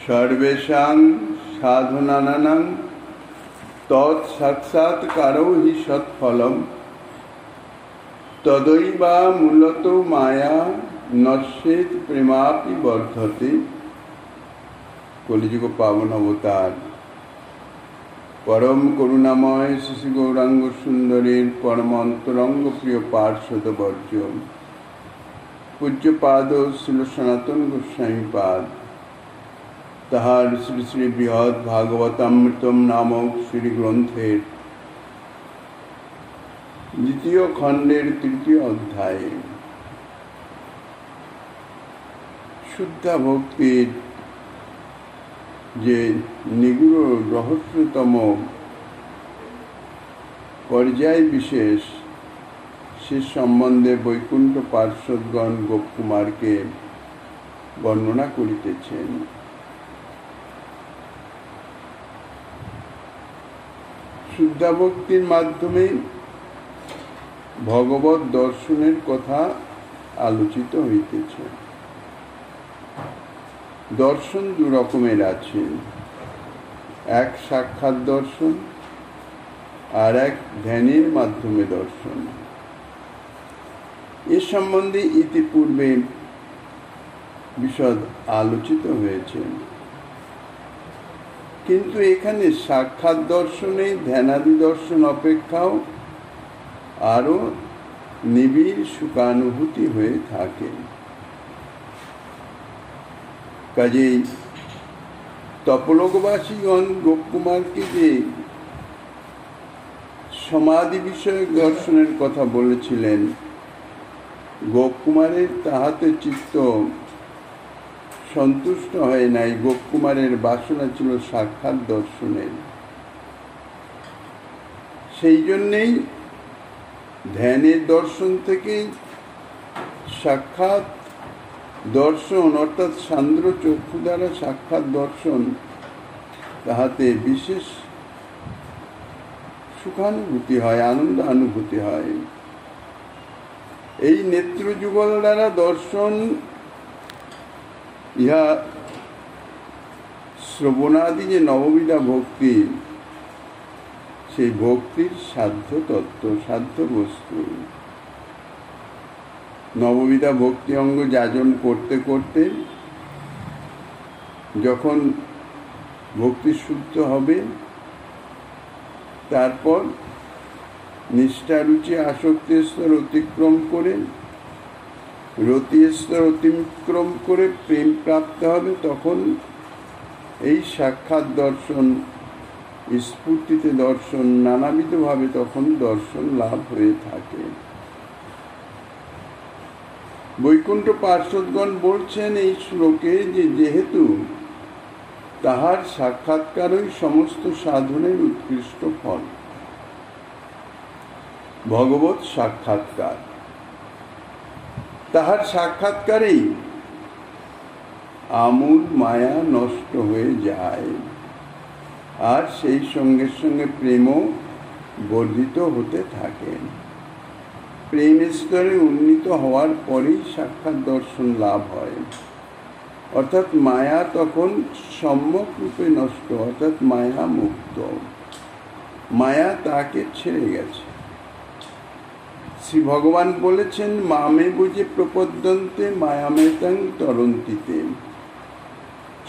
सर्वेषां साधनानां तत्साक्षात्कारो हि सत्फलम् तदैवा मूलतो माया नश्येत प्रेमापि वर्धते। कलिजुग पावन अवतार परम करुणामय श्री गौरांग सुंदरेर परम अंतरंग प्रिय पार्षद वर्ज्य पूज्यपाद श्री सनातन गोस्वामी पाद ताहार श्री श्री बृहद भागवतामृतम नामक श्री ग्रंथेर द्वितीय खंडेर तृतीय अध्याय शुद्ध भक्तिर जे निगूढ़ रहस्यतम पर्याय विशेष से सम्बन्धे वैकुंठ पार्षदगण गोपकुमार के वर्णना करितेछेन। शुद्ध भक्तिर माध्यमे भगवत दर्शनेर कथा आलोचित हইতেছে। दर्शन दु रकमेर आछे, एक साक्षात दर्शन और एक ध्यानेर माध्यमे दर्शन। ए सम्बन्धे इतिपूर्वे विशद आलोचित हয়েছে, किन्तु एखाने साक्षात दर्शने ध्यानादि दर्शन अपेक्षाओ आरो निबिड़ सुखानुभूति हয়ে থাকে। কাজেই তপলোকবাসীগণ গোপকুমারকে যে সমাধি বিষয়ক দর্শনের কথা বলেছিলেন, গোপকুমারের তাহাতে চিত্ত সন্তুষ্ট হয় নাই। গোপকুমারের বাসনা ছিল সাক্ষাৎ দর্শনের। সেই জন্যেই ধ্যানের দর্শন থেকে সাক্ষাৎ दर्शन अर्थात सांद्र चक्षु द्वारा साक्षात दर्शन ताहाते विशेष सुखानुभूति है, आनंद अनुभूति है। এই नेत्र जुगल द्वारा दर्शन इहा श्रवणादि जे नवविधा भक्ति से भक्तिर साध्य तत्व साध्य वस्तु। नवविधा भक्ति अंग जाजन करते करते जखन भक्ति शुद्ध हबे तारपर निष्ठा रुचि आसक्ति स्तर अतिक्रम करे रति स्तर अतिक्रम करे प्रेम प्राप्त हबे, तखन এই साक्षात दर्शन स्फूर्तिते दर्शन नानाविध भावे तखन दर्शन लाभ हয়ে থাকে। वैकुंठ पार्षदगण बोलছেন এই শ্লোকে যে যেহেতু তাহার সাক্ষাৎকারই সমস্ত সাধনের উৎকৃষ্ট ফল, ভগবত সাক্ষাৎকার, তাহার সাক্ষাৎকারেই আমূল মায়া নষ্ট হয়ে যায় আর সেই সঙ্গে সঙ্গে প্রেমও বর্ধিত হতে থাকে। प्रेम स्तरे उन्नीत हওয়ার পরেই साक्षात दर्शन लाभ है, अर्थात माया तखन सम्यक रूपे नष्ट, अर्थात माया मुक्त, माया ताके छेड़े गेছে। श्री भगवान बोलेছেন मामे बुझे प्रपद्यन्ते मायामेतां तरन्तीते।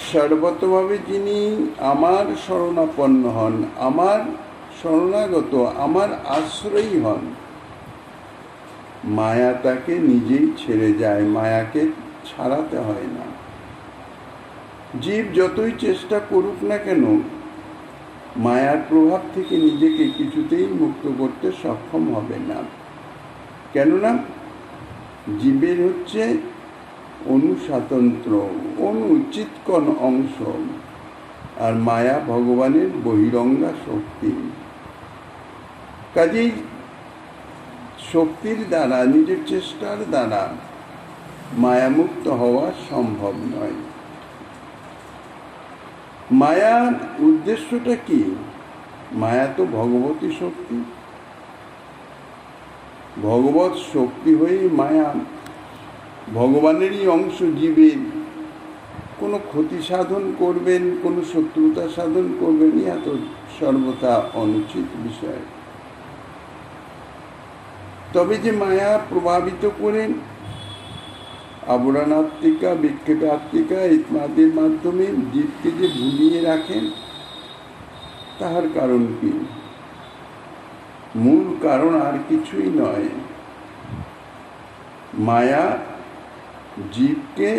सर्वतोभावे जिनि आमार शरणापन्न हन, आमार शरणागत, आमार आश्रयी हन, माया ताके निजेई छेड़े जाए, माया के छाड़ाते हय ना। जीव जतई चेष्टा करुक ना केन मायार प्रभाव थेके निजेके किछुतेई मुक्त करते सक्षम हबे ना। केनना जीवेर हच्छे अनुस्वातंत्र अनुचितकण अंश और माया भगवानेर बहिरंगा शक्ति। काजेई शक्तिर द्वारा निजेर चेष्टार द्वारा मायामुक्त हवा सम्भव नय। मायार उद्देश्यटा कि? माया तो भगवती शक्ति, भगवत शक्ति हয়ে माया भगवानेरই अंश जीवेर কোনো ক্ষতি সাধন করবেন, কোনো শত্রুতা সাধন করবেন, ইহা তো সর্বথা অনুচিত বিষয়। তবে যে মায়া প্রভাবিত করেন আবরণাত্মিকা, বিক্ষেপাত্মিকা ইত্যাদির মাধ্যমে জীবকে যে ভুলিয়ে রাখেন, তাহার কারণ কি? মূল কারণ আর কিছুই নয়, মায়া জীবকে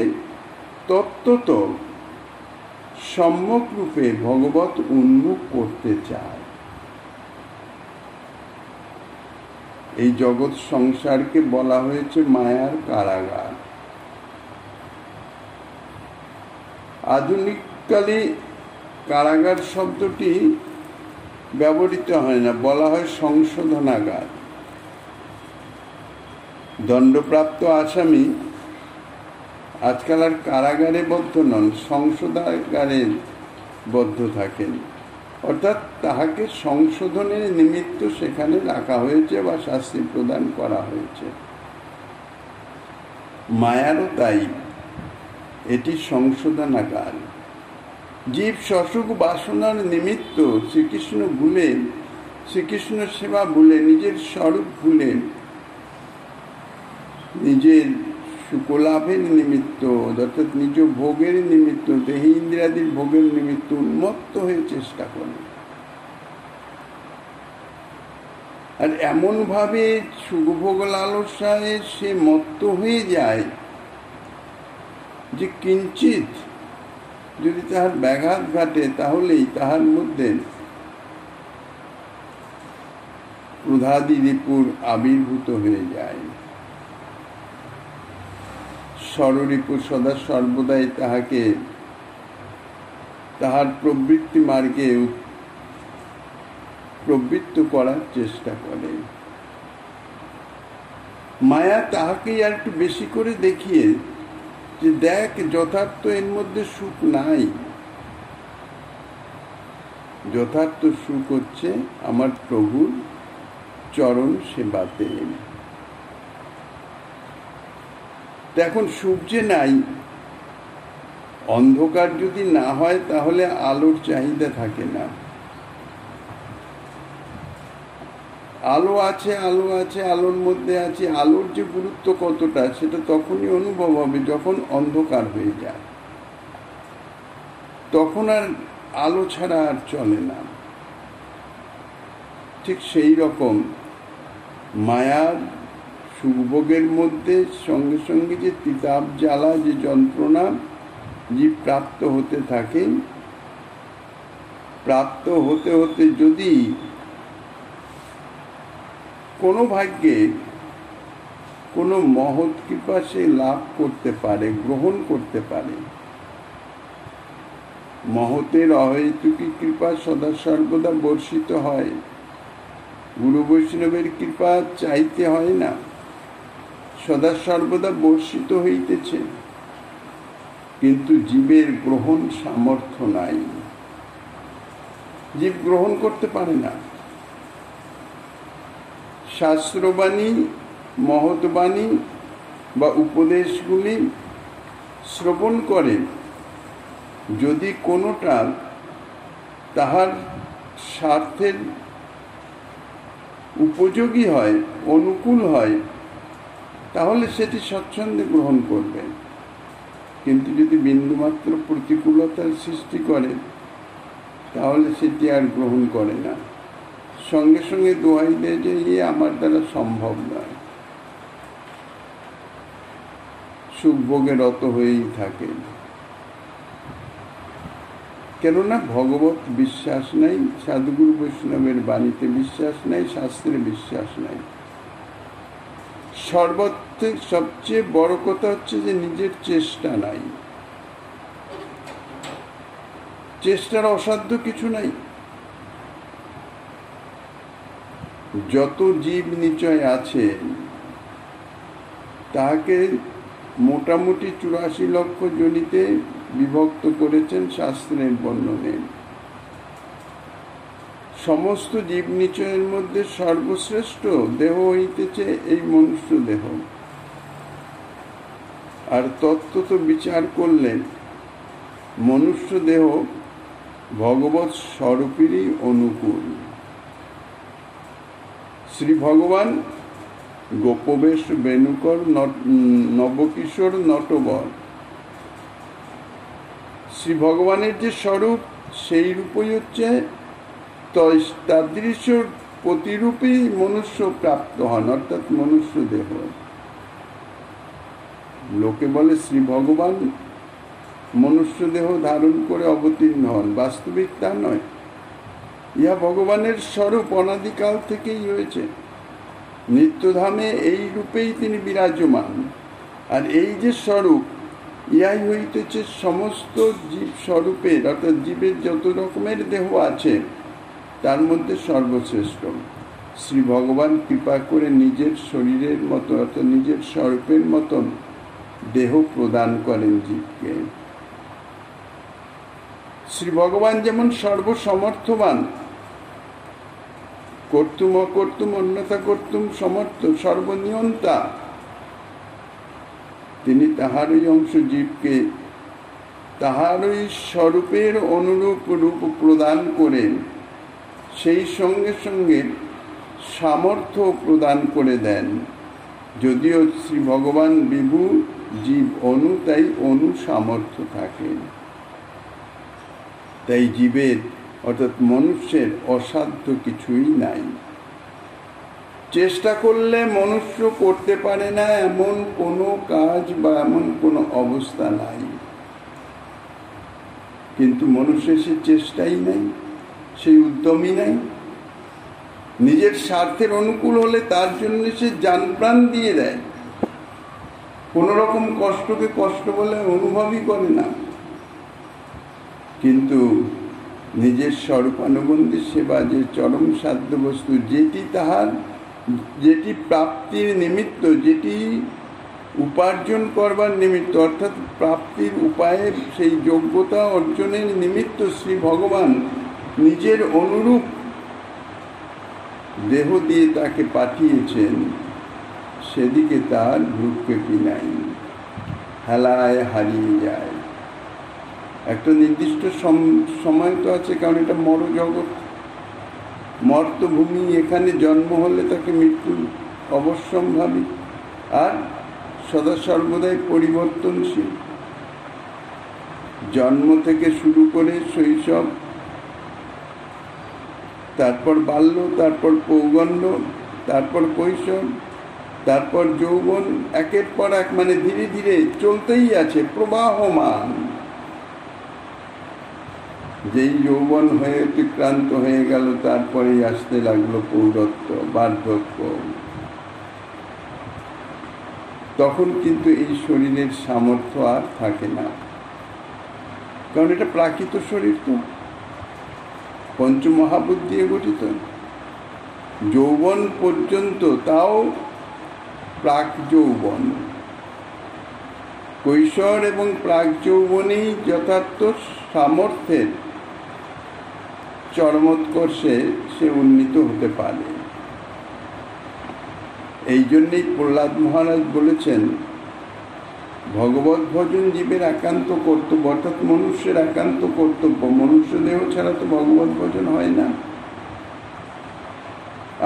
তত্ত্বত সম্যক রূপে ভগবত উন্মুখ করতে চায়। এই জগৎ সংসারকে বলা হয়েছে মায়ার কারাগার। আধুনিককালে কারাগার শব্দটি ব্যবহৃত হয় না, বলা হয় সংশোধনাগার। দণ্ডপ্রাপ্ত আসামি আজকাল আর কারাগারে বদ্ধ নন, সংশোধনাগারে বদ্ধ থাকেন, অর্থাৎ তাহাকে সংশোধনের নিমিত্ত সেখানে রাখা হয়েছে বা শাস্তি প্রদান করা হয়েছে। মায়ারও তাই, এটি সংশোধনাগার। জীব সসুখ বাসনার নিমিত্ত শ্রীকৃষ্ণ ভুলে, শ্রীকৃষ্ণ সেবা ভুলে, নিজের স্বরূপ ভুলে, নিজের সুখলাভের নিমিত্ত অর্থাৎ নিজ ভোগের নিমিত্ত, দেহি ইন্দ্রিয়াদির ভোগের নিমিত্ত উন্মত্ত হয়ে চেষ্টা করে। আর এমনভাবে সুখভোগ লালসায় সে মত্ত হয়ে যায় যে কিঞ্চিত যদি তাহার ব্যাঘাত ঘটে তাহলেই তাহার মধ্যে ক্রোধাদি রিপুর আবির্ভূত হয়ে যায়। ষড়রিপু সদা সর্বদাই তাহাকে তাহার প্রবৃত্তি মার্গে প্রবৃত্ত করার চেষ্টা করে। মায়া তাহাকেই আর একটু বেশি করে দেখিয়ে যে দেখ, যথার্থ এর মধ্যে সুখ নাই, যথার্থ সুখ হচ্ছে আমার প্রভুর চরণ সেবাতে। এখন সুখ যে নাই, অন্ধকার যদি না হয় তাহলে আলোর চাহিদা থাকে না। আলো আছে, আলো আছে, আলোর মধ্যে আছে, আলোর যে গুরুত্ব কতটা সেটা তখনই অনুভব হবে যখন অন্ধকার হয়ে যায়। তখন আর আলো ছাড়া আর চলে না। ঠিক সেই রকম মায়ার সুখভোগের মধ্যে সঙ্গে সঙ্গে যে তিতাব জ্বালা, যে যন্ত্রণা জীব প্রাপ্ত হতে থাকে, প্রাপ্ত হতে হতে যদি কোনো ভাগ্যে কোনো মহৎ কৃপা সে লাভ করতে পারে, গ্রহণ করতে পারে, মহতের অহেতুকী কৃপা সদা সর্বদা বর্ষিত হয়। গুরু বৈষ্ণবের কৃপা চাইতে হয় না, সদা সর্বদা বর্ষিত হইতেছে, কিন্তু জীবের গ্রহণ সামর্থ্য নাই, জীব গ্রহণ করতে পারে না। শাস্ত্রবাণী, মহৎবাণী বা উপদেশগুলি শ্রবণ করে, যদি কোনোটা তাহার স্বার্থের উপযোগী হয়, অনুকূল হয়, তাহলে সেটি স্বচ্ছন্দে গ্রহণ করবে। কিন্তু যদি বিন্দুমাত্র প্রতিকূলতার সৃষ্টি করে তাহলে সেটি আর গ্রহণ করে না, সঙ্গে সঙ্গে দোহাই দেয় যে এ আমার দ্বারা সম্ভব নয়, সুখভোগে রত হয়েই থাকে। কেননা ভগবত বিশ্বাস নাই, সাধুগুরু বৈষ্ণবের বাণীতে বিশ্বাস নাই, শাস্ত্রে বিশ্বাস নাই। সবচেয়ে বড় কথা হচ্ছে যে নিজের চেষ্টা নাই, চেষ্টার অসাধ্য কিছু নাই। যত জীব নিচয় আছে তাকে মোটামুটি 84 লক্ষ যোনিতে বিভক্ত করেছেন শাস্ত্রের বর্ণনে। সমস্ত জীব নিচয়ের মধ্যে সর্বশ্রেষ্ঠ দেহ হইতেছে এই মনুষ্য দেহ। আর তত্ত্ব তো বিচার করলেন মনুষ্য দেহ ভগবৎ স্বরূপেরই অনুকূল। শ্রী ভগবান গোপবেশ বেণুকর নবকিশোর নটবর, শ্রী ভগবানের যে স্বরূপ সেই রূপই হচ্ছে তাদৃশ্য প্রতিরূপেই মনুষ্য প্রাপ্ত হন, অর্থাৎ মনুষ্য দেহ। লোকে বলে শ্রী ভগবান মনুষ্য দেহ ধারণ করে অবতীর্ণ হন, বাস্তবিক তা নয়। ইহা ভগবানের স্বরূপ অনাদিকাল থেকেই রয়েছে। নিত্যধামে এই রূপেই তিনি বিরাজমান। আর এই যে স্বরূপ, ইহাই হইতেছে সমস্ত জীব স্বরূপের, অর্থাৎ জীবের যত রকমের দেহ আছে তার মধ্যে সর্বশ্রেষ্ঠ। শ্রী ভগবান কৃপা করে নিজের শরীরের মতো, অর্থাৎ নিজের স্বরূপের মতন দেহ প্রদান করেন জীবকে। শ্রী ভগবান যেমন সর্বসমর্থবান, কর্তুম অকর্তুম অন্যথা কর্তুম সমর্থ, সর্বনিয়ন্তা, তিনি তাহারই অংশ জীবকে তাহারই স্বরূপের অনুরূপ রূপ প্রদান করেন, সেই সঙ্গে সঙ্গে সামর্থ্য প্রদান করে দেন। যদিও শ্রী ভগবান বিভু, জীব অনু, তাই অনু সামর্থ্য থাকেন। তাই জীবের অর্থাৎ মনুষ্যের অসাধ্য কিছুই নাই। চেষ্টা করলে মনুষ্য করতে পারে না এমন কোনো কাজ বা এমন কোনো অবস্থা নাই। কিন্তু মনুষ্যের সে চেষ্টাই নাই, সেই উদ্যমই নাই। নিজের স্বার্থের অনুকূল হলে তার জন্য সে জান প্রাণ দিয়ে দেয়, কোনো রকম কষ্টকে কষ্ট বলে অনুভবই করে না। কিন্তু নিজের স্বরূপানুবন্ধী সেবা যে চরম সাধ্য বস্তু, যেটি প্রাপ্তির নিমিত্ত, যেটি উপার্জন করবার নিমিত্ত, অর্থাৎ প্রাপ্তির উপায়ের সেই যোগ্যতা অর্জনের নিমিত্ত শ্রী ভগবান নিজের অনুরূপ দেহ দিয়ে তাকে পাঠিয়েছেন, সেদিকে তার ভ্রুক্ষেপই নাই, হেলায় হারিয়ে যায়। একটা নির্দিষ্ট সময় তো আছে, কারণ এটা মর জগৎ, মর্তভূমি। এখানে জন্ম হলে তাকে মৃত্যু অবশ্যম্ভাবী, আর সদা সর্বদাই পরিবর্তনশীল। জন্ম থেকে শুরু করে শৈশব, তারপর বাল্য, তারপর পৌগণ্য, তারপর কৈশোর, তারপর যৌবন, একের পর এক, মানে ধীরে ধীরে চলতেই আছে, প্রবাহমান। যেই যৌবন হয়ে অতিক্রান্ত হয়ে গেল, তারপরেই আসতে লাগলো পৌরত্ব, বার্ধক্য। তখন কিন্তু এই শরীরের সামর্থ্য আর থাকে না, কারণ এটা প্রাকৃত শরীর তো পঞ্চমহাভূত দিয়ে গঠিত। যৌবন পর্যন্ত তাও প্রাক যৌবন, কৈশোর এবং প্রাক যৌবনেই যথার্থ সামর্থ্যের চরমোৎকর্ষে সে উন্নীত হতে পারে। এই জন্যেই প্রহ্লাদ মহারাজ বলেছেন, ভগবত ভজন জীবের একান্ত কর্তব্য, অর্থাৎ মনুষ্যের একান্ত কর্তব্য। মনুষ্য দেহ ছাড়া তো ভগবত ভজন হয় না।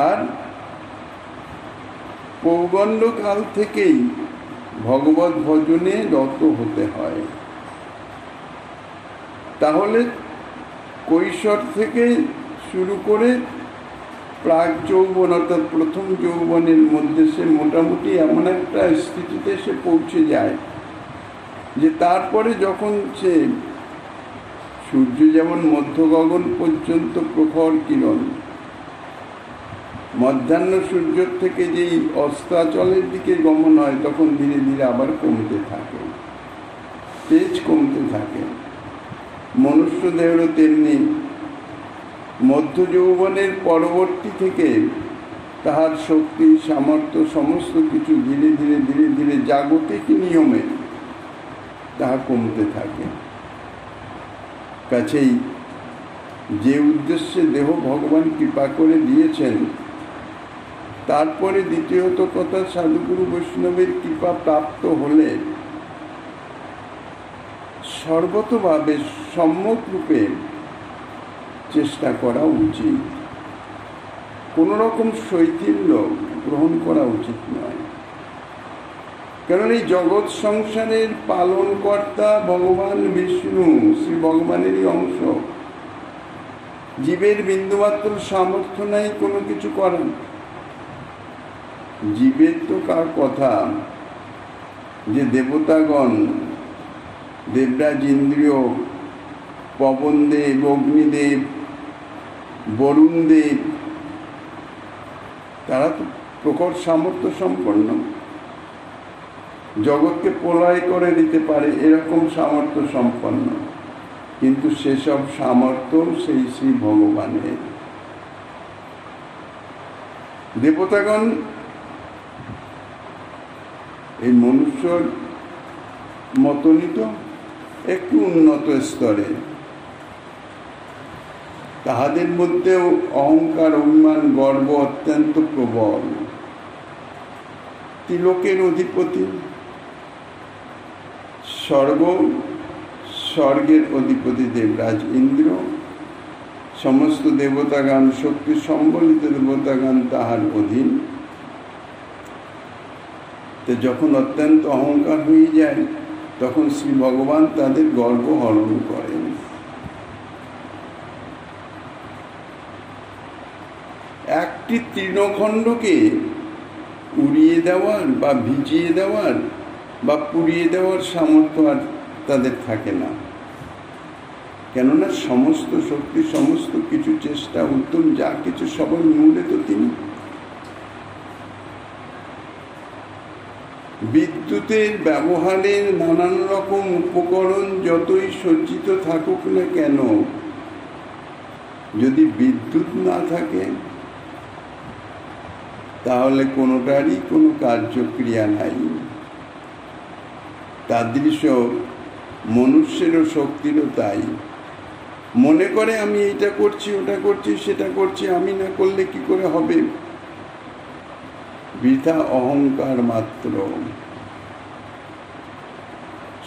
আর পৌগণ্ড কাল থেকেই ভগবত ভজনে রত হতে হয়। তাহলে কৈশোর থেকে শুরু করে প্রাক যৌবন, অর্থাৎ প্রথম যৌবনের মধ্যে সে মোটামুটি এমন একটা স্থিতিতে সে পৌঁছে যায় যে তারপরে যখন সে সূর্য যেমন মধ্য গগন পর্যন্ত প্রখর কিরণ, মধ্যাহ্ন সূর্য থেকে যেই অস্তাচলের দিকে গমন হয়, তখন ধীরে ধীরে আবার কমতে থাকে, তেজ কমতে থাকে। মনুষ্য দেহেরও তেমনি মধ্য যৌবনের পরবর্তী থেকে তাহার শক্তি, সামর্থ্য সমস্ত কিছু ধীরে ধীরে ধীরে ধীরে জাগতিক নিয়মে তাহা কমতে থাকে। কাছেই যে উদ্দেশ্যে দেহ ভগবান কৃপা করে দিয়েছেন, তারপরে দ্বিতীয়ত কথা, সাধুগুরু বৈষ্ণবের কৃপা প্রাপ্ত হলে সর্বতভাবে সম্যক রূপে চেষ্টা করা উচিত। কোনো রকম শৈথিল্য গ্রহণ করা উচিত নয়। কারণ এই জগৎ সংসারের পালনকর্তা ভগবান বিষ্ণু, শ্রী ভগবানেরই অংশ। জীবের বিন্দুমাত্র সামর্থ্য নাই কোনো কিছু করার। জীবের তো কার কথা, যে দেবতাগণ, দেবরাজ ইন্দ্রিয়, পবনদেব, অগ্নিদেব, বরুণদেব, তারা তো প্রকট সামর্থ্য সম্পন্ন, জগৎকে প্রলয় করে দিতে পারে এরকম সামর্থ্য সম্পন্ন। কিন্তু সেসব সামর্থ্য সেই শ্রী ভগবানের। দেবতাগণ এই মনুষ্যর মতনই তো একটু উন্নত স্তরে, তাহাদের মধ্যেও অহংকার, অভিমান, গর্ব অত্যন্ত প্রবল। তিলকের অধিপতি, স্বর্গের অধিপতি দেবরাজ ইন্দ্র, সমস্ত দেবতাগণ, শক্তি সম্বলিত দেবতাগণ তাহার অধীন। তো যখন অত্যন্ত অহংকার হয়ে যায়, তখন শ্রী ভগবান তাদের গর্ব হরণ করেন। একটি তৃণখণ্ডকে উড়িয়ে দেওয়ার বা ভিজিয়ে দেওয়ার বা পুড়িয়ে দেওয়ার সামর্থ্য আর তাদের থাকে না। কেননা সমস্ত শক্তি, সমস্ত কিছু চেষ্টা, উদ্যম যা কিছু সবার মূলে তো তিনি। বিদ্যুতের ব্যবহারের নানান রকম উপকরণ যতই সজ্জিত থাকুক না কেন, যদি বিদ্যুৎ না থাকে তাহলে কোনোটারই কোনো কার্যক্রিয়া নাই। তাদৃশ মনুষ্যেরও শক্তিরও তাই। মনে করে আমি এইটা করছি, ওটা করছি, সেটা করছি, আমি না করলে কি করে হবে? বৃথা অহংকার মাত্র।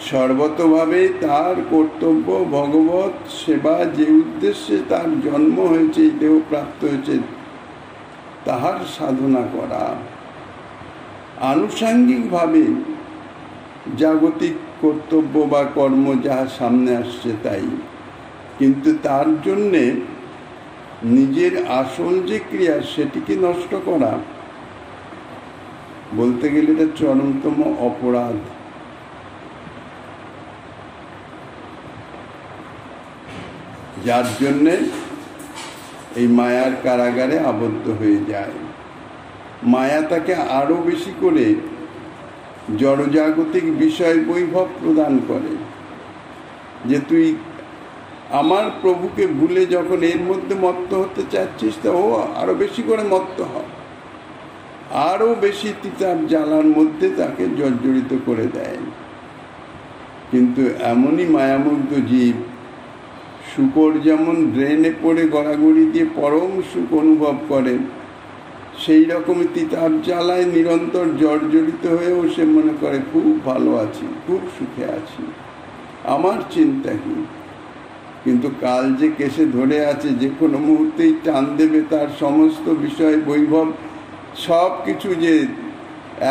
সর্বতভাবে তার কর্তব্য ভগবত সেবা, যে উদ্দেশ্যে তার জন্ম হয়েছে, এই দেহ প্রাপ্ত হয়েছে, তাহার সাধনা করা। আনুষাঙ্গিকভাবে জাগতিক কর্তব্য বা কর্ম যাহা সামনে আসছে তাই, কিন্তু তার জন্যে নিজের আসল যে ক্রিয়া সেটিকে নষ্ট করা, বলতে গেলে এটা চরমতম অপরাধ। যার জন্যে এই মায়ার কারাগারে আবদ্ধ হয়ে যায়। মায়া তাকে আরো বেশি করে জড়জাগতিক বিষয় বৈভব প্রদান করে, যে তুই আমার প্রভুকে ভুলে যখন এর মধ্যে মত্ত হতে চাচ্ছিস, তা ও আরো বেশি করে মত্ত হয়, আরো বেশি তিতাব জ্বালার মধ্যে তাকে জর্জরিত করে দেয়। কিন্তু এমনই মায়ামুগ্ধ জীব, শূকর যেমন ড্রেনে পড়ে গড়াগড়ি দিয়ে পরম সুখ অনুভব করে, সেই রকমই তিতাব জ্বালায় নিরন্তর জর্জরিত হয়েও সে মনে করে খুব ভালো আছি, খুব সুখে আছি, আমার চিন্তা কি। কিন্তু কাল যে কেসে ধরে আছে, যে কোনো মুহূর্তেই টান দেবে, তার সমস্ত বিষয় বৈভব সব কিছু যে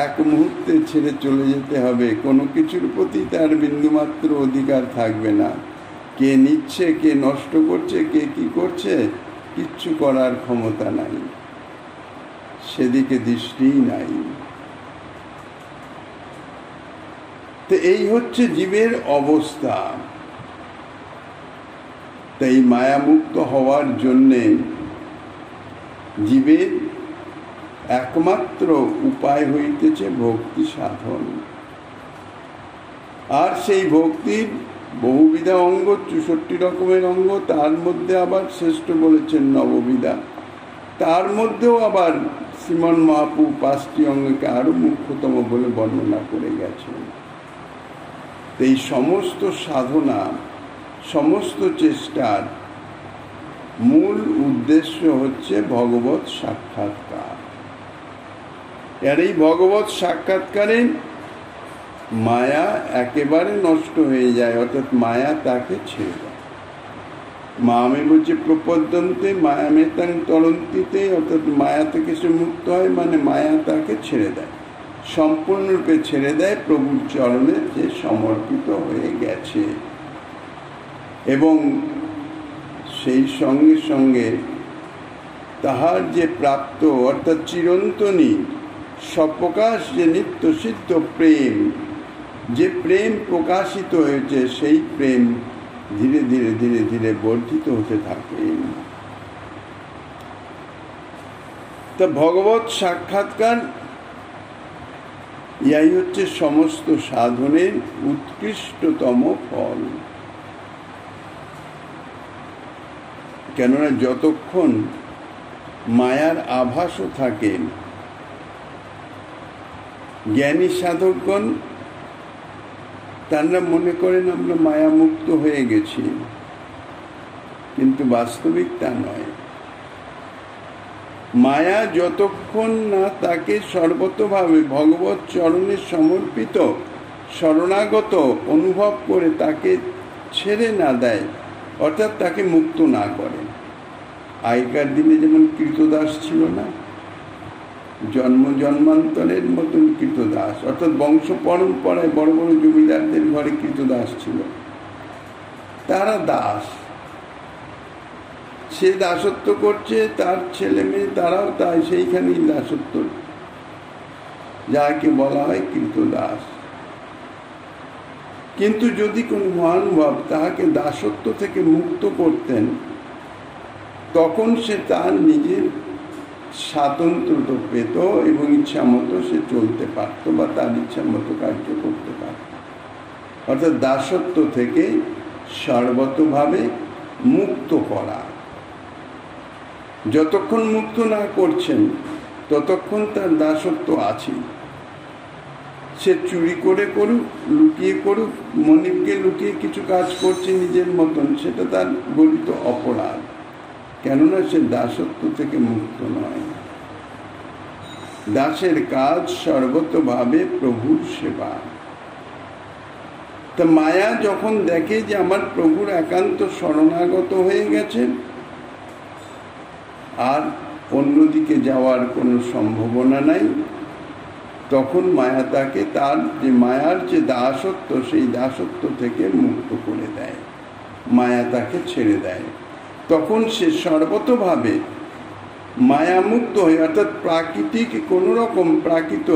এক মুহূর্তে ছেড়ে চলে যেতে হবে, কোনো কিছুর প্রতি তার বিন্দুমাত্র অধিকার থাকবে না। কে নিচ্ছে, কে নষ্ট করছে, কে কি করছে, কিচ্ছু করার ক্ষমতা নাই, সেদিকে দৃষ্টিই নাই। তো এই হচ্ছে জীবের অবস্থা। তাই মায়ামুক্ত হওয়ার জন্যে জীবের একমাত্র উপায় হইতেছে ভক্তি সাধন। আর সেই ভক্তির বহুবিধা অঙ্গ, 64 রকমের অঙ্গ, তার মধ্যে আবার শ্রেষ্ঠ বলেছেন নববিধা। তার মধ্যেও আবার শ্রীমন মহাপু 5টি অঙ্গকে আরো মুখ্যতম বলে বর্ণনা করে গেছেন। এই সমস্ত সাধনা, সমস্ত চেষ্টার মূল উদ্দেশ্য হচ্ছে ভগবত সাক্ষাৎকার। আর এই ভগবত সাক্ষাৎকারে মায়া একেবারে নষ্ট হয়ে যায়, অর্থাৎ মায়া তাকে ছেড়ে দেয়। মামেব যে প্রপদ্যন্তে মায়ামেতাং তরন্তিতে, অর্থাৎ মায়া থেকে সে মুক্ত হয়, মানে মায়া তাকে ছেড়ে দেয়, সম্পূর্ণরূপে ছেড়ে দেয়, প্রভুর চরণে যে সমর্পিত হয়ে গেছে। এবং সেই সঙ্গে সঙ্গে তাহার যে প্রাপ্ত অর্থাৎ চিরন্তনী স্বপ্রকাশ যে নিত্য সিদ্ধ প্রেম, যে প্রেম প্রকাশিত হয়েছে, সেই প্রেম ধীরে ধীরে ধীরে ধীরে বর্ধিত হতে থাকে। তা ভগবত সাক্ষাৎকার ইয়াই হচ্ছে সমস্ত সাধনের উৎকৃষ্টতম ফল। কেননা যতক্ষণ মায়ার আভাসও থাকে, জ্ঞানী সাধকগণ তারা মনে করেন আমরা মায়া মুক্ত হয়ে গেছি, কিন্তু বাস্তবিক তা নয়। মায়া যতক্ষণ না তাকে সর্বতভাবে ভগবত চরণে সমর্পিত শরণাগত অনুভব করে তাকে ছেড়ে না দেয়, অর্থাৎ তাকে মুক্ত না করে। আগেকার দিনে যেমন কৃতদাস ছিল না, জন্ম জন্মান্তরের মতন কৃতদাস, অর্থাৎ বংশ পরম্পরায় বড় বড় জমিদারদের ঘরে কৃতদাস ছিল, তারা দাস, সে দাসত্ব করছে, তার ছেলে মেয়ে তারাও তাই সেইখানেই দাসত্ব, যাকে বলা হয় কৃতদাস। কিন্তু যদি কোনো মহানুভব তাহাকে দাসত্ব থেকে মুক্ত করতেন, তখন সে তার নিজের স্বাতন্ত্র্য পেত এবং ইচ্ছা মতো সে চলতে পারত বা তার ইচ্ছা মতো কার্য করতে পারত। অর্থাৎ দাসত্ব থেকে সর্বতভাবে মুক্ত করা। যতক্ষণ মুক্ত না করছেন ততক্ষণ তার দাসত্ব আছে। সে চুরি করে করুক, লুকিয়ে করুক, মনিবকে লুকিয়ে কিছু কাজ করছে নিজের মতন, সেটা তার গলিত অপরাধ, কেননা সে দাসত্ব থেকে মুক্ত নয়। দাসের কাজ সর্বতভাবে প্রভুর সেবা। তা মায়া যখন দেখে যে আমার প্রভুর একান্ত শরণাগত হয়ে গেছেন, আর অন্যদিকে যাওয়ার কোনো সম্ভাবনা নাই, তখন মায়া তাকে তার যে মায়ার যে দাসত্ব, সেই দাসত্ব থেকে মুক্ত করে দেয়, মায়া তাকে ছেড়ে দেয়। তখন সে সর্বতভাবে মায়ামুক্ত হয়ে, অর্থাৎ প্রাকৃতিক কোনো রকম প্রাকৃত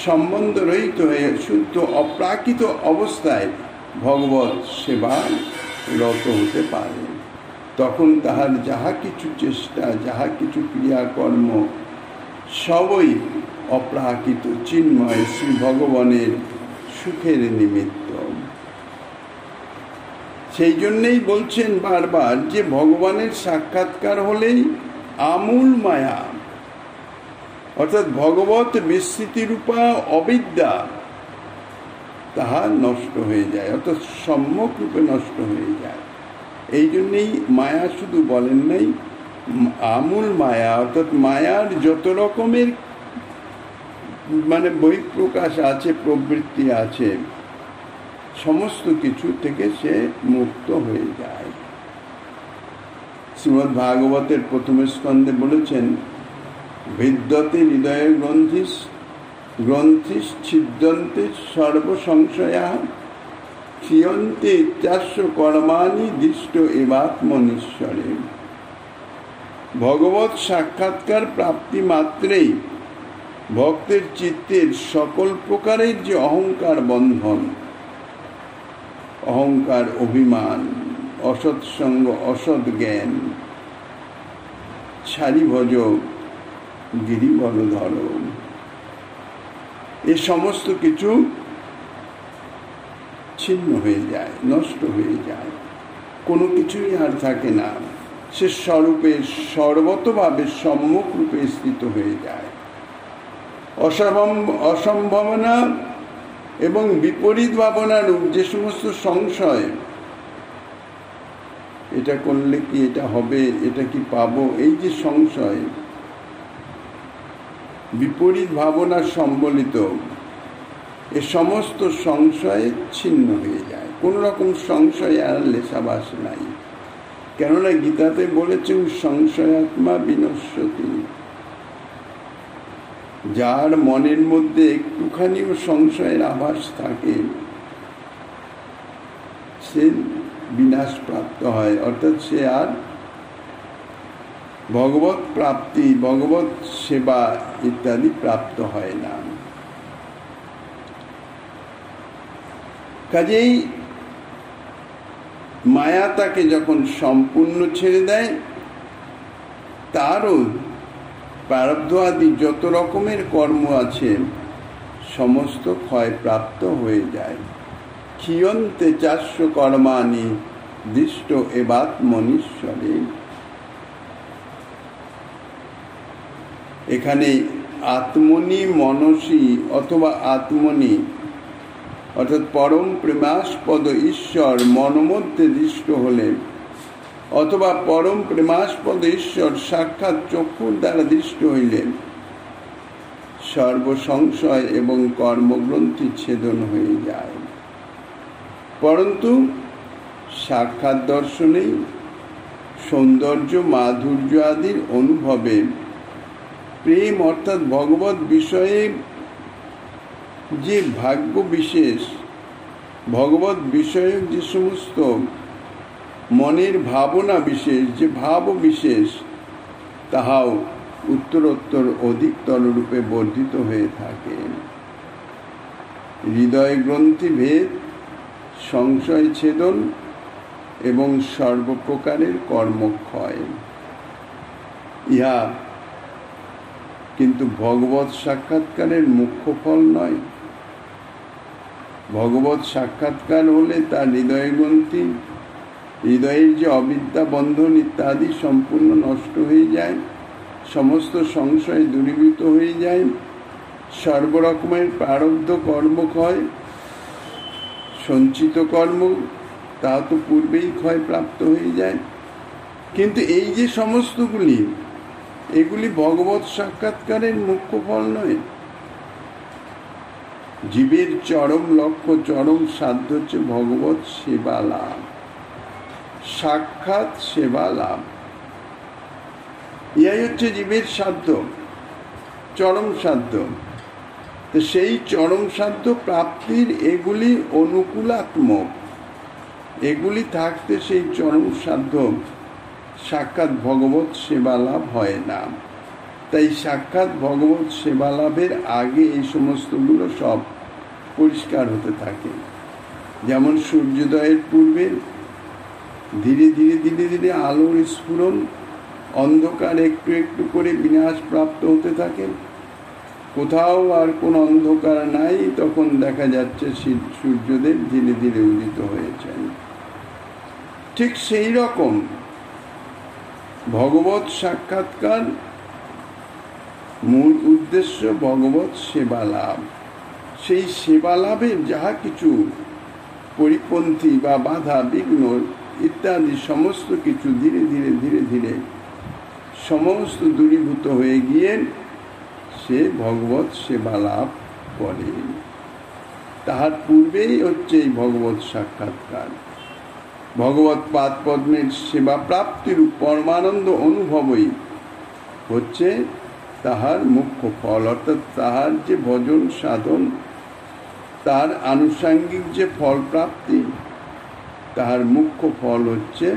সম্বন্ধ রহিত হয়ে শুদ্ধ অপ্রাকৃত অবস্থায় ভগবত সেবা রত হতে পারে। তখন তাহার যাহা কিছু চেষ্টা, যাহা কিছু ক্রিয়াকর্ম সবই অপ্রাকৃত চিন্ময় শ্রী ভগবানের সুখের নিমিত্ত। সেই জন্যেই বলছেন বারবার যে ভগবানের সাক্ষাৎকার হলেই আমূল মায়া, অর্থাৎ ভগবত বিস্মৃতিরূপা অবিদ্যা, তাহা নষ্ট হয়ে যায়, অর্থাৎ সম্যক রূপে নষ্ট হয়ে যায়। এই জন্যেই মায়া শুধু বলেন নাই, আমূল মায়া, অর্থাৎ মায়ার যত রকমের বহিঃপ্রকাশ আছে, প্রবৃত্তি আছে, সমস্ত কিছু থেকে সে মুক্ত হয়ে যায়। শ্রীমদ্ ভাগবতের প্রথম স্কন্ধে বলেছেন, ভিদ্যতে হৃদয়ে গ্রন্থিস ছিদ্যন্তে সর্বসংশয়া ক্ষীয়ন্তে চাস্য কর্মাণি দৃষ্ট এবাত্মনিশ্বরে। ভগবত সাক্ষাৎকার প্রাপ্তি মাত্রেই ভক্তের চিত্তের সকল প্রকারের যে অহংকার বন্ধন, অহংকার, অভিমান, অসৎসঙ্গ, অসৎ জ্ঞান, ছাড়ি ভজ গিরিবর ধর, এ সমস্ত কিছু ছিন্ন হয়ে যায়, নষ্ট হয়ে যায়, কোনো কিছুই আর থাকে না। সে স্বরূপে সর্বতভাবে সম্মুখ রূপে স্থিত হয়ে যায়। অসম্ভাবনা এবং বিপরীত ভাবনারূপ যে সমস্ত সংশয়, এটা করলে কি এটা হবে, এটা কি পাবো, এই যে সংশয়, বিপরীত ভাবনা সম্বলিত এ সমস্ত সংশয় ছিন্ন হয়ে যায়, কোন রকম সংশয় আর লেশাবাস নাই। কেননা গীতাতে বলেছেন সংশয়াত্মা বিনশ্যতি। যার মনের মধ্যে একটুখানিও সংশয়ের আভাস থাকে সে বিনাশ প্রাপ্ত হয়, অর্থাৎ সে আর ভগবত প্রাপ্তি, ভগবত সেবা ইত্যাদি প্রাপ্ত হয় না। কাজেই মায়া তাকে যখন সম্পূর্ণ ছেড়ে দেয়, তারও প্রারব্ধ আদি যত রকমের কর্ম আছে সমস্ত ক্ষয়প্রাপ্ত হয়ে যায়। ক্ষীয়ন্তে চাস্য কর্মাণি দৃষ্ট এবাত্মনীশ্বরে। এখানে আত্মনি মনসী অথবা আত্মনি অর্থাৎ পরম প্রেমাস্পদ ঈশ্বর মনমধ্যে দৃষ্ট হলে, অথবা পরম প্রেমাস্পদ ঈশ্বর সাক্ষাৎ চক্ষুর দ্বারা দৃষ্ট হইলে সর্বসংশয় এবং কর্মগ্রন্থি ছেদন হয়ে যায়। পরন্তু সাক্ষাৎ দর্শনেই সৌন্দর্য মাধুর্য আদির অনুভবে প্রেম অর্থাৎ ভগবত বিষয়ে যে ভাগ্য বিশেষ, ভগবত বিষয়ক যে সমস্ত মনের ভাবনা বিশেষ, যে ভাব বিশেষ, তাহাও উত্তরোত্তর অধিকতর রূপে বর্ধিত হয়ে থাকে। হৃদয় গ্রন্থি ভেদ, সংশয় ছেদন এবং সর্বপ্রকারের কর্মক্ষয়। ইহা কিন্তু ভগবত সাক্ষাৎকারের মুখ্য ফল নয়। ভগবত সাক্ষাৎকার হলে তার হৃদয় গ্রন্থি, হৃদয়ের যে অবিদ্যা বন্ধন ইত্যাদি সম্পূর্ণ নষ্ট হয়ে যায়, সমস্ত সংশয় দূরীভূত হয়ে যায়, সর্বরকমের প্রারব্ধ কর্মক্ষয়, সঞ্চিত কর্ম তা তো পূর্বেই ক্ষয়প্রাপ্ত হয়ে যায়। কিন্তু এই যে সমস্তগুলি, এগুলি ভগবত সাক্ষাৎকারের মুখ্য ফল নয়। জীবের চরম লক্ষ্য, চরম সাধ্য হচ্ছে ভগবত সেবা লাভ, সাক্ষাৎ সেবা লাভ। ইহাই হচ্ছে জীবের সাধ্য, চরম সাধ্য। তো সেই চরম সাধ্য প্রাপ্তির এগুলি অনুকূলাত্মক, এগুলি থাকতে সেই চরম সাধ্য সাক্ষাৎ ভগবত সেবা লাভ হয় না। তাই সাক্ষাৎ ভগবত সেবা লাভের আগে এই সমস্তগুলো সব পরিষ্কার হতে থাকে। যেমন সূর্যোদয়ের পূর্বে ধীরে ধীরে ধীরে ধীরে আলোর স্ফুরণ, অন্ধকার একটু একটু করে বিনাশ প্রাপ্ত হতে থাকে। কোথাও আর কোনো অন্ধকার নাই, তখন দেখা যাচ্ছে সূর্যদেব ধীরে ধীরে উদিত হয়েছেন। ঠিক সেই রকম ভগবত সাক্ষাৎকার মূল উদ্দেশ্য ভগবত সেবা লাভ। সেই সেবা লাভের যাহা কিছু পরিপন্থী বা বাধা বিঘ্ন ইত্যাদি সমস্ত কিছু ধীরে ধীরে ধীরে ধীরে সমস্ত দূরীভূত হয়ে গিয়ে সে ভগবত সেবা লাভ করে। তাহার পূর্বেই হচ্ছে এই ভগবত সাক্ষাৎকার। ভগবত পাদ পদ্মের সেবা প্রাপ্তির পরমানন্দ অনুভবই হচ্ছে তাহার মুখ্য ফল, অর্থাৎ তাহার যে ভজন সাধন, তার আনুষাঙ্গিক যে ফল প্রাপ্তি, তাহার মুখ্য ফল হচ্ছে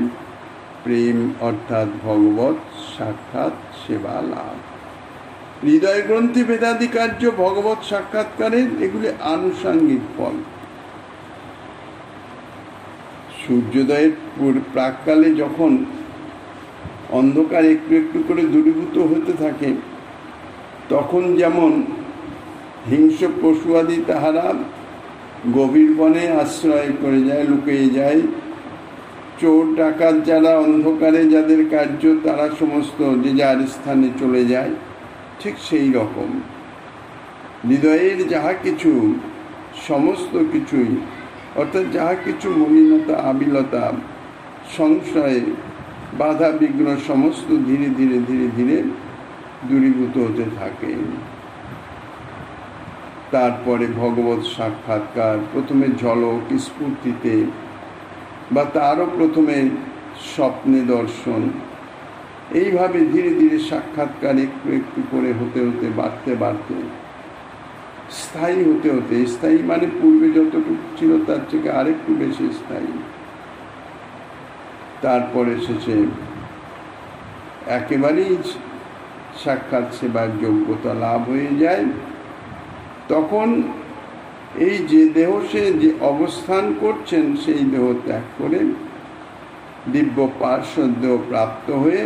প্রেম অর্থাৎ ভগবত সাক্ষাৎ সেবা লাভ। হৃদয় গ্রন্থি ভেদাদি কার্য ভগবত সাক্ষাৎকারের এগুলি আনুষাঙ্গিক ফল। সূর্যোদয়ের প্রাককালে যখন অন্ধকার একটু একটু করে দূরীভূত হতে থাকে, তখন যেমন হিংস্র পশু আদি তাহারা গভীর বনে আশ্রয় করে যায়, লুকিয়ে যায়। চোর ডাকাত যারা অন্ধকারে যাদের কার্য, তারা সমস্ত যে যার স্থানে চলে যায়। ঠিক সেই রকম হৃদয়ের যাহা কিছু সমস্ত কিছুই, অর্থাৎ যাহা কিছু মলিনতা আবিলতা সংশয় বাধা বিঘ্ন সমস্ত ধীরে ধীরে ধীরে ধীরে দূরীভূত হতে থাকে। তারপরে ভগবত সাক্ষাৎকার, প্রথমে ঝলক স্ফূর্তিতে বা তারও প্রথমে স্বপ্নে দর্শন, এইভাবে ধীরে ধীরে সাক্ষাৎকার একটু একটু করে হতে হতে বাড়তে বাড়তে স্থায়ী হতে হতে, স্থায়ী মানে পূর্বে যতটুকু ছিল তার থেকে আরেকটু বেশি স্থায়ী, তারপরে শেষে একেবারেই সাক্ষাৎ সেবার যোগ্যতা লাভ হয়ে যায়। তখন এই যে দেহ সে যে অবস্থান করছেন সেই দেহ ত্যাগ করে দিব্য পার্শ্বদ প্রাপ্ত হয়ে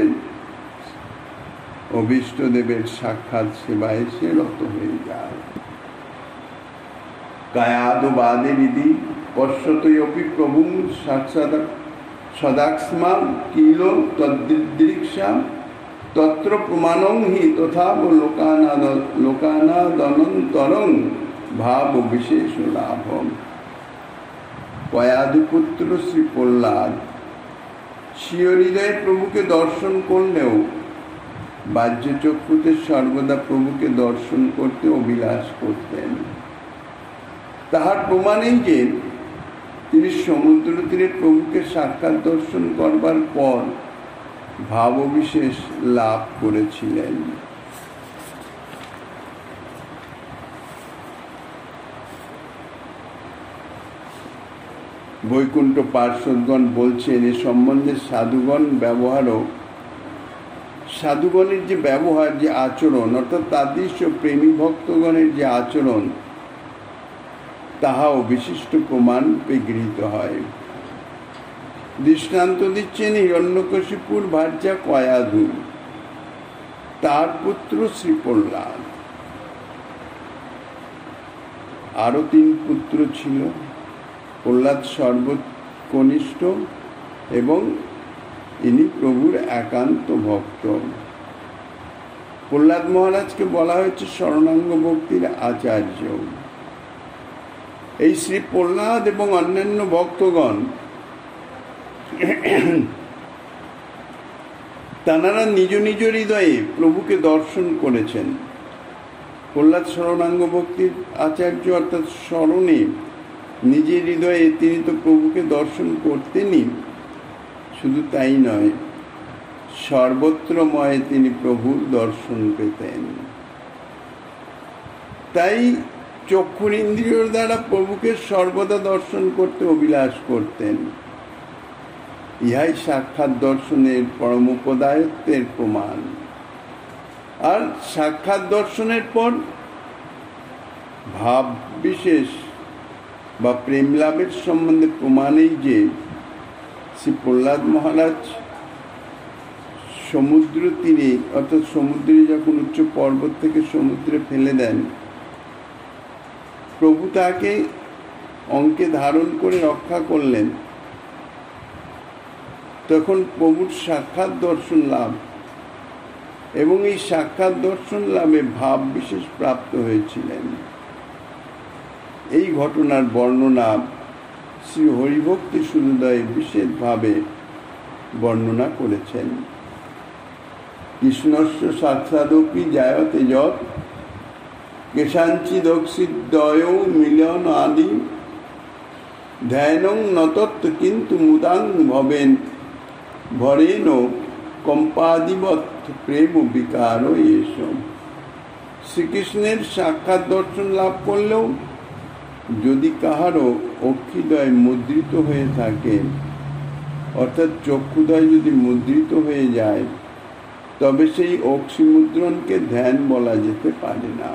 অভীষ্টদেবের সাক্ষাৎ সেবায় সে রত হয়ে যায়। কায়াদবাদে বিধি পশ্যতয়পি প্রভুং সাক্ষাৎ সদাক্ষ্মা কিল তদ্দৃক্ষা তত্র প্রমাণং হি তথা লোকানাদনন্তরং ভাব বিশেষ লাভম। কয়াদিপুত্র শ্রী প্রহ্লাদ স্বীয় হৃদয়ে প্রভুকে দর্শন করলেও বাহ্যচক্ষুতে সর্বদা প্রভুকে দর্শন করতে অভিলাষ করতেন। তাহার প্রমাণেই যে তিনি সমুদ্র তীরে প্রভুকে সাক্ষাৎ দর্শন করবার পর ভাববিশেষ লাভ করেছিলেন। বৈকুণ্ঠ পার্শ্বদগণ বলছেন এ সম্বন্ধে সাধুগণের যে ব্যবহার, যে আচরণ, অর্থাৎ তাদৃশ্য প্রেমী ভক্তগণের যে আচরণ, তাহাও বিশিষ্ট প্রমাণ রূপে গৃহীত হয়। দৃষ্টান্ত দিচ্ছেন হিরণ্যকশিপুর ভার্যা কয়াধু, তার পুত্র শ্রী প্রহ্লাদ। আরো 3 পুত্র ছিল। প্রহ্লাদ সর্বকনিষ্ঠ এবং ইনি প্রভুর একান্ত ভক্ত। প্রহ্লাদ মহারাজকে বলা হয়েছে শরণাঙ্গ ভক্তির আচার্য। এই শ্রী প্রহ্লাদ এবং অন্যান্য ভক্তগণ তাঁরা নিজ নিজ হৃদয়ে প্রভুকে দর্শন করেছেন। প্রহ্লাদ শরণাঙ্গ ভক্তির আচার্য, অর্থাৎ স্মরণে নিজের হৃদয়ে তিনি তো প্রভুকে দর্শন করতেনই, শুধু তাই নয়, সর্বত্রময় তিনি প্রভুর দর্শন পেতেন। তাই চক্ষুর ইন্দ্রিয়র দ্বারা প্রভুকে সর্বদা দর্শন করতে অভিলাষ করতেন। ইহাই সাক্ষাৎ দর্শনের পরমোপদায়ত্বের প্রমাণ। আর সাক্ষাৎ দর্শনের পর ভাব বিশেষ বা প্রেম লাভের সম্বন্ধে প্রমাণেই যে শ্রী প্রহ্লাদ মহারাজ সমুদ্র তীরে, অর্থাৎ সমুদ্রে যখন উচ্চ পর্বত থেকে সমুদ্রে ফেলে দেন, প্রভু তাকে অঙ্কে ধারণ করে রক্ষা করলেন, তখন প্রভুর সাক্ষাৎ দর্শন লাভ এবং এই সাক্ষাৎ দর্শন লাভে ভাব বিশেষ প্রাপ্ত হয়েছিলেন। এই ঘটনার বর্ণনা শ্রী হরিভক্তি সুহৃদয়ে বিশেষভাবে বর্ণনা করেছেন। কৃষ্ণস্য সাক্ষাদপি জায়তে যৎ কেশাঞ্চিদক্ষিদ্বয় মিলন আদি ধ্যানং নতত্ব কিন্তু মুদাং ভবেন ভরেন কম্পাদিবৎ প্রেম বিকার এস। শ্রীকৃষ্ণের সাক্ষাৎ দর্শন লাভ করলেও যদি কাহারও অক্ষিদ্বয় মুদ্রিত হয়ে থাকে, অর্থাৎ চক্ষুদ্বয় যদি মুদ্রিত হয়ে যায়, তবে সেই অক্ষিমুদ্রণকে ধ্যান বলা যেতে পারে না।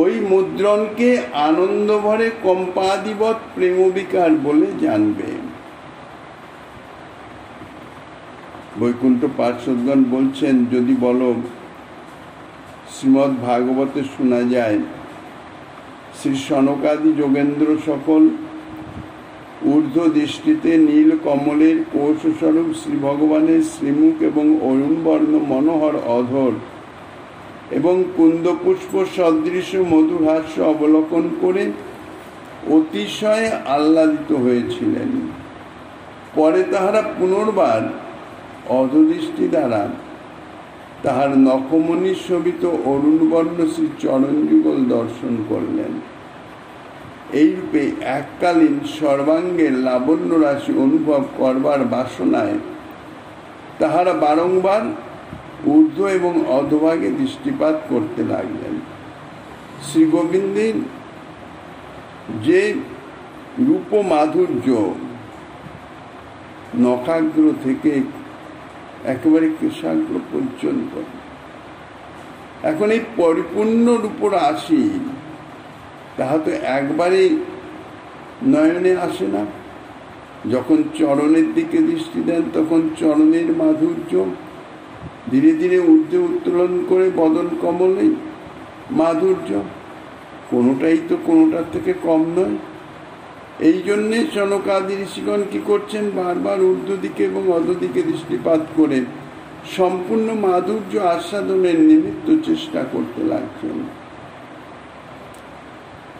ওই মুদ্রণকে আনন্দ ভরে কম্পাদিবৎ প্রেমবিকার বলে জানবে। বৈকুণ্ঠ পার্শ্বদগণ বলছেন, যদি বলো শ্রীমদ্ ভাগবতে শোনা যায় শ্রী সনকাদি যোগেন্দ্র সকল ঊর্ধ্ব দৃষ্টিতে নীল কমলের কোষস্বরূপ শ্রী ভগবানের শ্রীমুখ এবং অরুণবর্ণ মনোহর অধর এবং কুন্দপুষ্প সদৃশ মধুর হাস্য অবলোকন করে অতিশয় আহ্লাদিত হয়েছিলেন। পরে তাহারা পুনর্বার অধদৃষ্টি দ্বারা তাহার নখমণি শোভিত অরুণবর্ণ শ্রী চরণযুগল দর্শন করলেন। এইরূপে এককালীন সর্বাঙ্গের লাবণ্য রাশি অনুভব করবার বাসনায় তাহারা বারংবার ঊর্ধ্ব এবং অধোভাগে দৃষ্টিপাত করতে লাগলেন। শ্রী গোবিন্দের যে রূপ মাধুর্য নখাগ্র থেকে একেবারে কেশাগ্র পর্যন্ত, এখন এই পরিপূর্ণ রূপ রাশি তাহা তো একবারে নয়নে আসে না। যখন চরণের দিকে দৃষ্টি দেন তখন চরণের মাধুর্য ধীরে ধীরে ঊর্ধ্বে উত্তোলন করে বদন কমলে মাধুর্য, কোনোটাই তো কোনোটার থেকে কম নয়। এই জন্যে সনকাদি ঋষিগণ কি করছেন, বারবার ঊর্ধ্ব দিকে এবং অধোদিকে দৃষ্টিপাত করে সম্পূর্ণ মাধুর্য আস্বাদনের নিমিত্ত চেষ্টা করতে লাগছেন।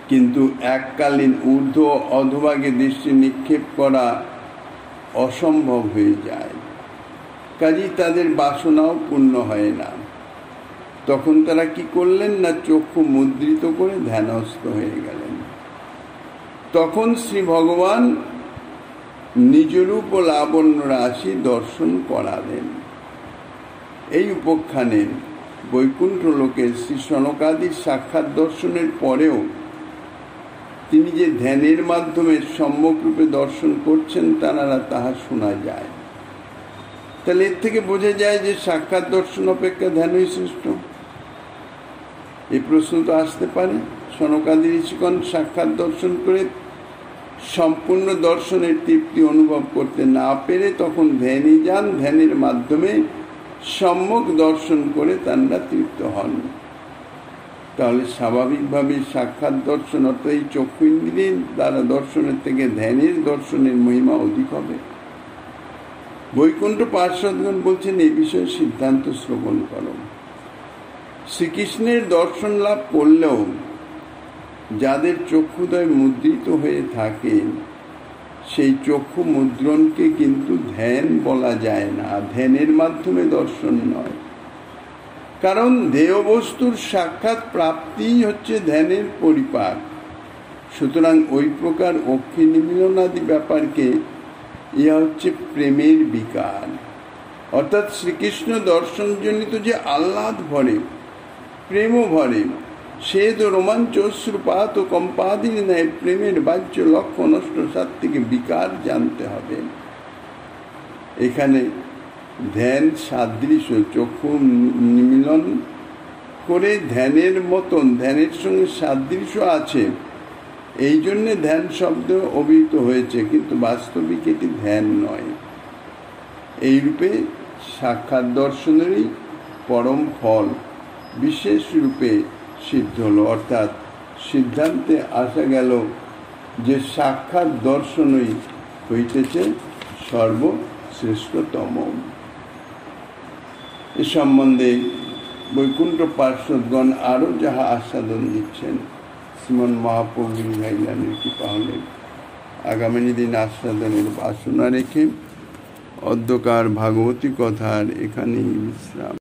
কিন্তু এককালীন ঊর্ধ্ব অধোভাগে দৃষ্টি নিক্ষেপ করা অসম্ভব হয়ে যায়, কাজেই তাদের বাসনাও পূর্ণ হয় না। তখন তারা কি করলেন না, চক্ষু মুদ্রিত করে ধ্যানস্থ হয়ে গেলেন। তখন শ্রী ভগবান নিজরূপ ও লাবণ্য রাশি দর্শন করালেন। এই উপাখ্যানে বৈকুণ্ঠ লোকের শ্রী সনকাদির সাক্ষাৎ দর্শনের পরেও তিনি যে ধ্যানের মাধ্যমে সম্যকরূপে দর্শন করছেন তাহা শোনা যায়। তাহলে এর থেকে বোঝা যায় যে সাক্ষাৎ দর্শন অপেক্ষা ধ্যানই শ্রেষ্ঠ। এই প্রশ্ন তো আসতে পারে, সনকাদি ঋষিগণ সাক্ষাৎ দর্শন করে সম্পূর্ণ দর্শনের তৃপ্তি অনুভব করতে না পেরে তখন ধ্যানে যান, ধ্যানের মাধ্যমে সম্যক দর্শন করে তাঁরা তৃপ্ত হন। তাহলে স্বাভাবিকভাবে সাক্ষাৎ দর্শন অর্থাৎ এই চক্ষু ইন্দ্রিয়ের দ্বারা দর্শনের থেকে ধ্যানের দর্শনের মহিমা অধিক হবে। বৈকুণ্ঠ পার্শ্বদগণ বলছেন এই বিষয়ে সিদ্ধান্ত শ্রবণ করো। শ্রীকৃষ্ণের দর্শন লাভ করলেও যাদের চক্ষুদয় মুদ্রিত হয়ে থাকে সেই চক্ষু মুদ্রণকে কিন্তু ধ্যান বলা যায় না, ধ্যানের মাধ্যমে দর্শন নয়। কারণ দেহ বস্তুর সাক্ষাৎ প্রাপ্তিই হচ্ছে ধ্যানের পরিপাক। সুতরাং ওই প্রকার অক্ষি নিমিলনাদি ব্যাপারকে ইহা হচ্ছে প্রেমের বিকার, অর্থাৎ শ্রীকৃষ্ণ দর্শনজনিত যে আহ্লাদ ভরে, প্রেমও ভরে, সে তো রোমাঞ্চ অশ্রুপাত ও কম্পাদির ন্যায় প্রেমের বাহ্য লক্ষ্য নষ্ট সাত্ত্বিকে বিকার জানতে হবে। এখানে ধ্যান সাদৃশ্য চক্ষু নিমিলন করে ধ্যানের মতন, ধ্যানের সঙ্গে সাদৃশ্য আছে, এই জন্যে ধ্যান শব্দ অভিহিত হয়েছে, কিন্তু বাস্তবিক এটি ধ্যান নয়। এইরূপে সাক্ষাৎ দর্শনেরই পরম ফল বিশেষ রূপে সিদ্ধ হল, অর্থাৎ সিদ্ধান্তে আসা গেল যে সাক্ষাৎ দর্শনই হইতেছে সর্বশ্রেষ্ঠতম। এ সম্বন্ধে বৈকুণ্ঠ পার্শ্বদগণ আরও যাহা আস্বাদন দিচ্ছেন শ্রীমন মহাপ্রভুর গাইলানের কৃপা হলে আগামী দিন আস্বাদনের বাসনা রেখে অদ্যকার ভাগবতী কথার এখানেই বিশ্রাম।